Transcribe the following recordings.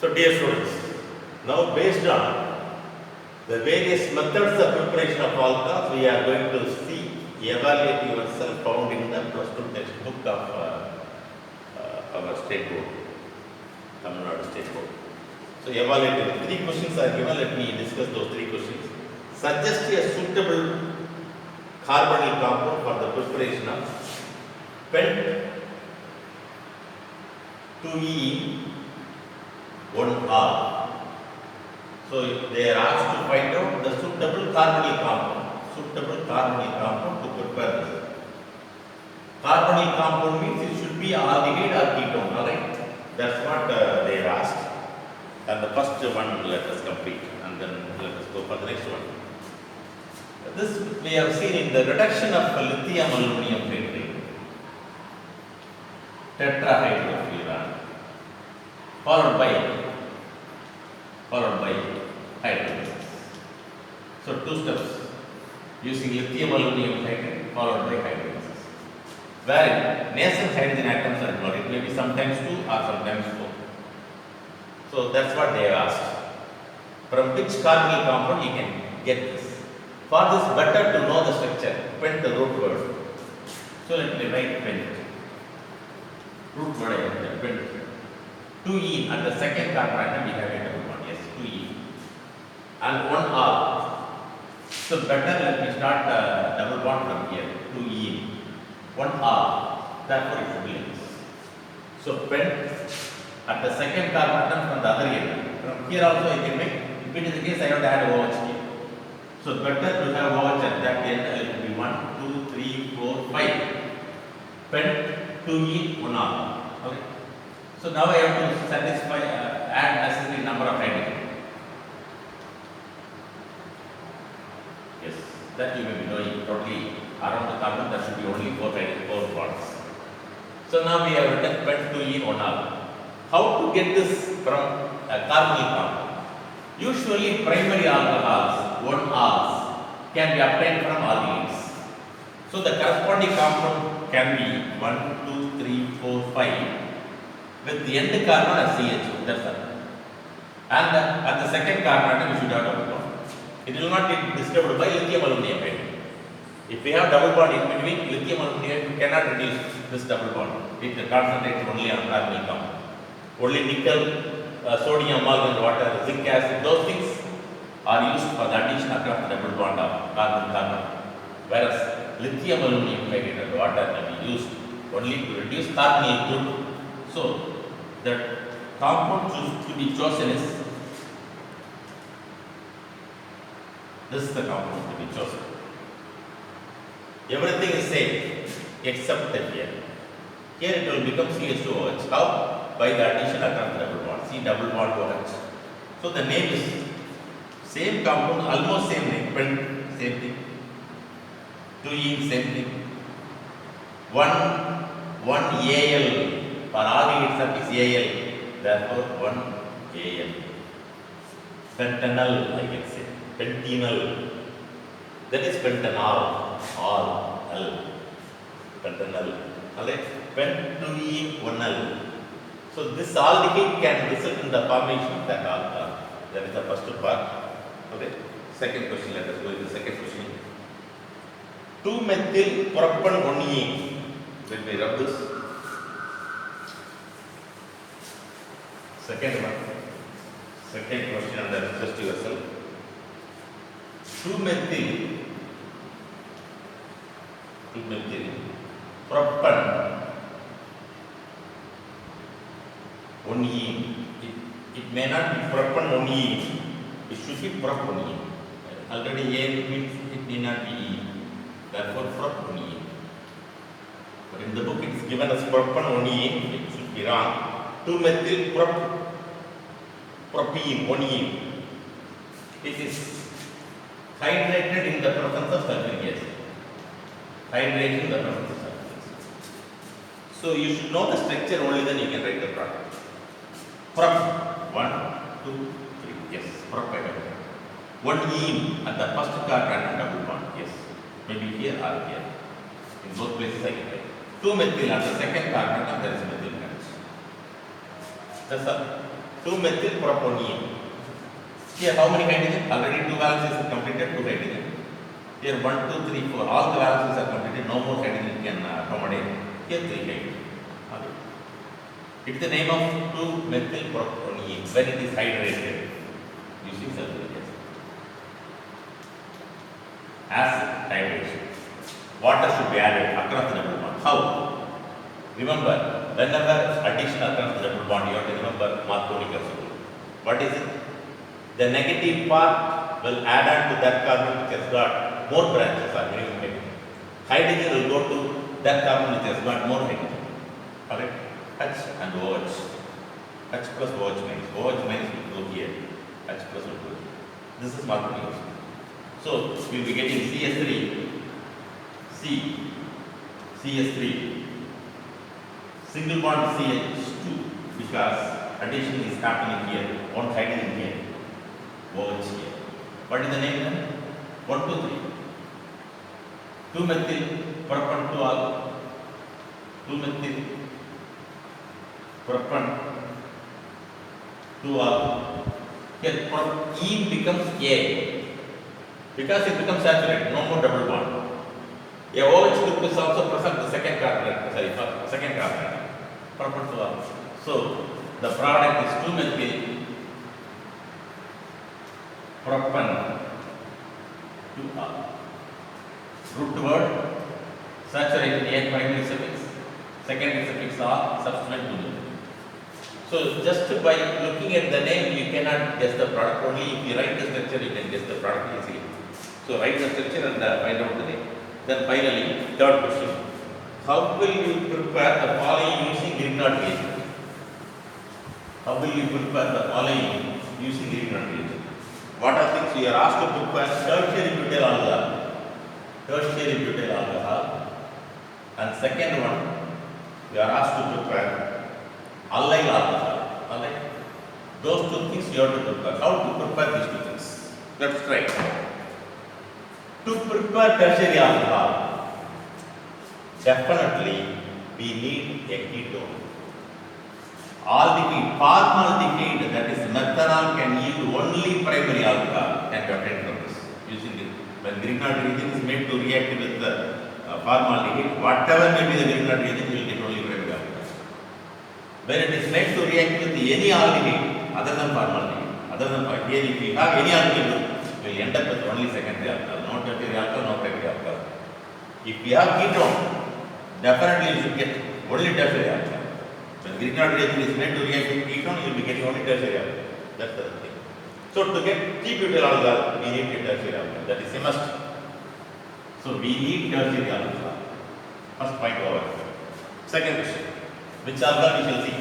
So dear students, now based on the various methods of preparation of alcohols, we are going to see evaluate yourself found in the plus 2 textbook of our state board, Tamil Nadu state board. So evaluate, 3 questions are given, let me discuss those 3 questions. Suggest a suitable carbonyl compound for the preparation of pent 2E 1R. So they are asked to find out the suitable carbonyl compound to prepare this. Carbonyl compound means it should be aldehyde or ketone, alright? That's what they are asked. And the first one let us complete and then let us go for the next one. This we have seen in the reduction of lithium aluminum filtrate, tetrahydrofuran, followed by hydrolysis. So 2 steps using lithium aluminum hydride followed by hydrolysis. Where nascent hydrogen atoms are involved, it may be sometimes 2 or sometimes 4. So that's what they have asked. From which carbonyl compound you can get this? For this, better to know the structure. Pent the root word. So let me write pent. Root word I have pent. 2E and the second carbon atom we have a double bond. Yes, 2E. And 1R. So better let me start double bond from here. 2E. 1R. Therefore it should be like this. So pent at the second carbon atom from the other end. From here also I can make. If it is the case, I have to add OH here. So better to have OH at that end. It will be 1, 2, 3, 4, 5. Pent 2E 1R. Okay. So now I have to satisfy, add necessary number of hydrogen. Yes, that you may be knowing totally around the carbon there should be only 4 bonds. So now we have written pent 2E 1R. How to get this from a carbonyl compound? Usually primary alcohols, 1Rs, can be obtained from aldehydes. So the corresponding compound can be 1, 2, 3, 4, 5 with the end carbon as CH2, that's all. And at the second carbon atom we should have double bond. It will not get disturbed by lithium aluminum hydride. If we have double bond in between, lithium aluminum we cannot reduce this double bond. It concentrates only on carbonyl compound. Only nickel, sodium, amalgam, water, zinc acid, those things are used for the addition across the double bond of carbon-carbon. Whereas lithium aluminum hydride and water can be used only to reduce carbonyl group. So the compound to be chosen is this is the compound to be chosen. Everything is same except that here. Here it will become CH2OH. How? By the addition across the double bond. See double bond OH. So the name is same compound, almost same name, but same thing. 2E, same thing. 1 AL. For aldehyde is AL. Therefore 1 AL. Pentanal, I can say. Pentanal. That is pentanal. All L. Pentanal. Alright. Pent 2E 1L. So this aldehyde can result in the formation of that alcohol. That is the first part. Okay. Second question, let us go to the second question. 2-methyl propan 1E. Let me rub this. Second one. Second question, and then just yourself. 2-methyl propan 1E. It may not be propan 1E. It should be prop 1E. Already A means it may not be E. Therefore prop 1E. But in the book it is given as propan 1E. It should be wrong. 2-methyl propene 1E. It is hydrated in the presence of sulfuric acid. Hydrated in the presence of sulfuric acid. So you should know the structure only, then you can write the product. Prop 1, 2, 3. Yes, prop by double. 1E at the first carbon and double bond. Yes, maybe here or here. In both places I can write. 2-methyl at the second carbon and there is methyl connections. That's all. 2-methylpropionene. Here how many hydrogen? Already 2 valencies are completed, 2 hydrogen. Here 1, 2, 3, 4, all the valencies are completed, no more hydrogen can accommodate. Here 3 hydrogen. Okay. It's the name of 2-methylpropionene when it is hydrated using sulfuric acid. Acid hydration. Water should be added across the double bond. How? Remember, whenever addition across the double bond, you have to remember Marconi rule. What is it? The negative part will add on to that carbon which has got more branches or minimum hydrogen. Hydrogen will go to that carbon which has got more hydrogen. Correct? H and OH. H plus OH minus. OH minus will go here. H plus will go here. This is Marconi rule. So we will be getting CS3, C, CS3, single bond CH2 because addition is happening here. One hydrogen here. OH here. What is the name then? 1, 2, 3. 2-methyl-propan 2-alpha. 2-methyl-propan 2-alpha. Here E becomes A because it becomes saturated. No more double bond. A OH group is also present the second carbon. Second carbon. Propan 2-alpha. So the product is 2-methyl-propan 2-alpha. Root word saturated A primary suffix, secondary suffix R, subsequent to methyl. So just by looking at the name, you cannot guess the product. Only if you write the structure, you can guess the product easily. So write the structure and find out the name. Then finally, third question: how will you prepare the following using Grignard reagent? How will you prepare the following using Grignard reagent? What are things we are asked to prepare? Tertiary butyl alcohol. Tertiary butyl alcohol. And second one, we are asked to prepare allyl alcohol. Allyl. Those two things you have to prepare. How to prepare these two things? Let's try. To prepare tertiary alcohol, definitely we need a ketone. Aldehyde, formaldehyde, that is methanol, can yield only primary alcohol can be obtained from this. Using it, when Grignard reagent is made to react with the formaldehyde, whatever may be the Grignard reagent, you will get only primary alcohol. When it is made to react with any aldehyde other than formaldehyde, here if we have any aldehyde, we will end up with only secondary alcohol, no tertiary alcohol, no primary alcohol. If we have ketone, definitely you should get only tertiary alcohol. When Grignard reagent is made to react with ketone, you will be getting only tertiary alcohol. That's the thing. So to get cheap butyl alcohol, we need a tertiary alcohol. That is a must. So we need tertiary alcohol. First point over. Second question: which alcohol we shall see?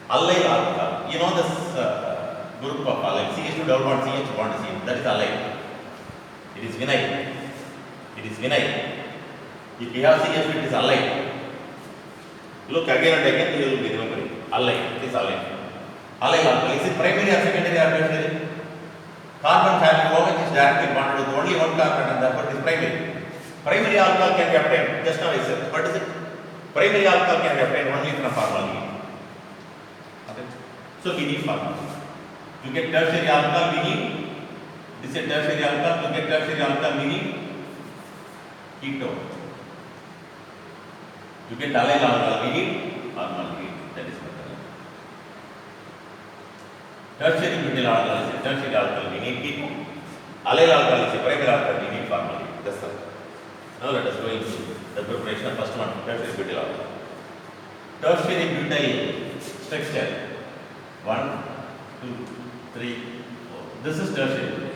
Allyl alcohol. You know this group of allyl. CH2 double bond CH bond C. That is allyl. It is vinyl. It is vinyl. If you have CH2, it is allyl. Look again and again, you will be remembering. Allyl. It is allyl. Allyl alcohol. Is it primary or secondary or tertiary? Carbon family OH is directly bonded with only one carbon and therefore it is primary. Primary alcohol can be obtained. Just now I said. What is it? Primary alcohol can be obtained only from formaldehyde. Okay. So we need formaldehyde. To get tertiary alcohol, we need. This is tertiary alcohol. To get tertiary alcohol, we need ketone. To get allyl alcohol, we need formaldehyde. That is methanol. Tertiary butyl alcohol is a tertiary alcohol, we need ketone. Allyl alcohol is a primary alcohol, we need formaldehyde. That's all. Now let us go into the preparation of first one, tertiary butyl alcohol. Tertiary butyl structure 1, 2, 3, 4. This is tertiary butyl.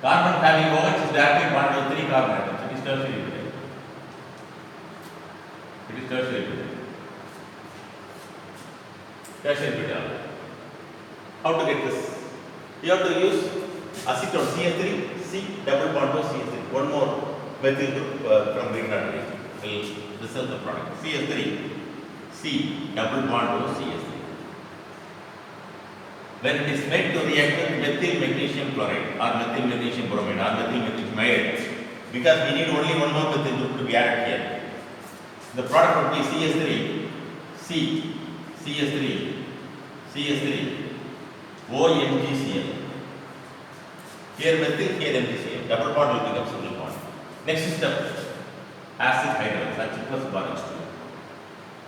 Carbon having OH is directly bonded with 3 carbon atoms. It is tertiary butyl. It is tertiary butyl. Tertiary butyl. How to get this? You have to use acetone CH3, C double bond to CH3. One more methyl group from Grignard reagent will result the product. CH3, C double bond to CH3. When it is made to react with methyl magnesium chloride or methyl magnesium bromide or methyl magnesium iodide, because we need only one more methyl group to be added here, the product would be CH3, C, CH3, CS3, OMgCl. Here methyl, here MgCl. Double bond will become single bond. Next step, acid hydrolysis, H plus bar H2.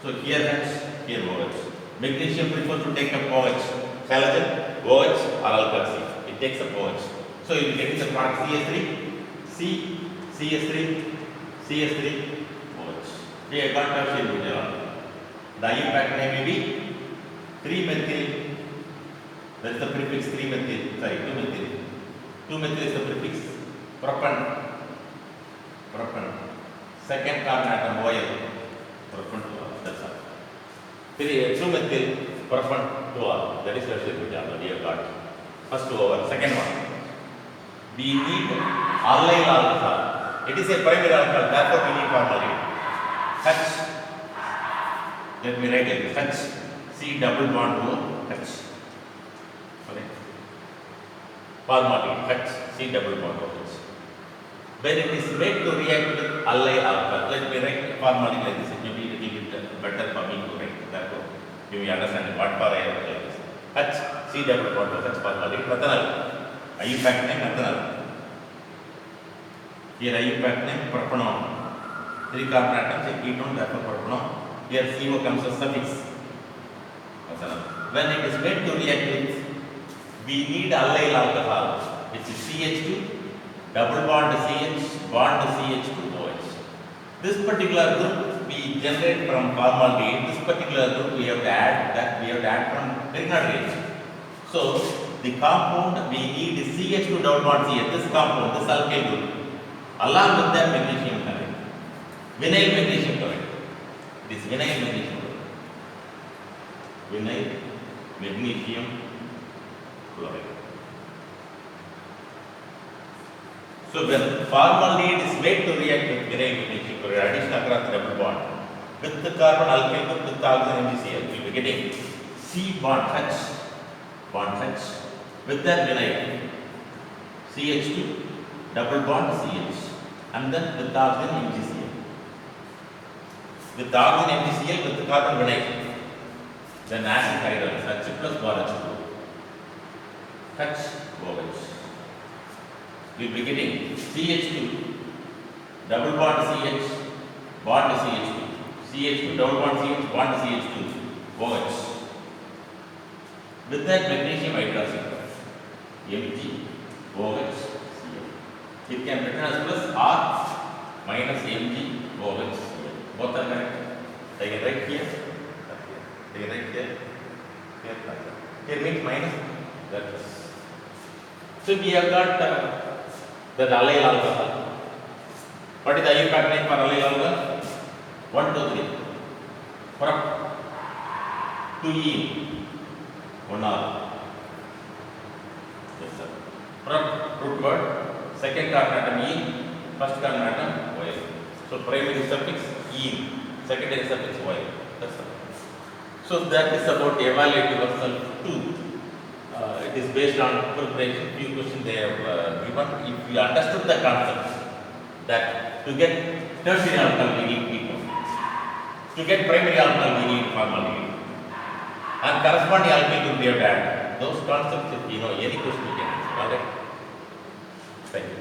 So here H, here OH. Magnesium prefers to take up OH. Halogen, OH or alkali. It takes up OH. So you will get the product CH3, C, CS3, CS3, OH. Here I got tertiary butyl. The impact name may be 3-methyl. That is the prefix 3-methyl. Sorry, 2-methyl. 2-methyl is the prefix. Propan. Propan. Second carbon atom oil. Propan 2R. That's all. 2-methyl. Propan 2R. That is tertiary butyl. We have got. First over. Second one. We need allyl alcohol. It is a primary alcohol. Therefore, we need formaldehyde. H. Let me write like this. H. C double bond O H. Okay. Formaldehyde. H. C double bond O H. When it is made to react with allyl alcohol, let me write formaldehyde like this. It may be a little bit better for me to write. Therefore, you may understand what for I have like this. H. C double bond O H formaldehyde. Methanol. Impact name methanol. Here impact name propanol. 3 carbon atoms, a ketone, therefore propanol. Here CO comes as suffix. When it is made to react with, we need allyl alcohol, which is CH2, double bond CH, bond CH2 OH. This particular group we generate from formaldehyde. This particular group we have to add from Grignard reaction. So the compound we need is CH2 double bond CH. This compound, this alkyl group, along with that magnesium chloride, vinyl magnesium chloride. It is vinyl magnesium chloride. Vinyl magnesium chloride. So when formaldehyde is made to react with vinyl magnesium chloride, addition across the double bond with the carbon alkyl group with the oxygen MgCl, we will be getting C bond H with that vinyl CH2 double bond CH and then with the oxygen MgCl. With the oxygen MgCl with the carbon vinyl, then acid hydrolysis H plus bar H2 H OH. We will be getting CH2 double bond CH bond CH2 CH2 double bond CH bond CH2 OH. With that magnesium hydroxide, Mg, OH, Cl. It can be written as plus R minus Mg, OH, Cl. Both are correct. They can write here, they can write here, here means minus, that is. So we have got the allyl alcohol. What is the impact name for allyl alcohol? 1, 2, 3. Prop 2E. 1 R. Yes, sir. Prop root word. Second carbon atom E. First carbon atom Y. So primary suffix E. Secondary suffix Y. That's all. So that is about evaluate yourself 2. It is based on preparation. Few questions they have given. If you understood the concept that to get tertiary alcohol we need ketone, to get primary alcohol we need formaldehyde, and corresponding alkyl group we have to add. Those concepts, if you know any question you can answer. Alright? Thank you.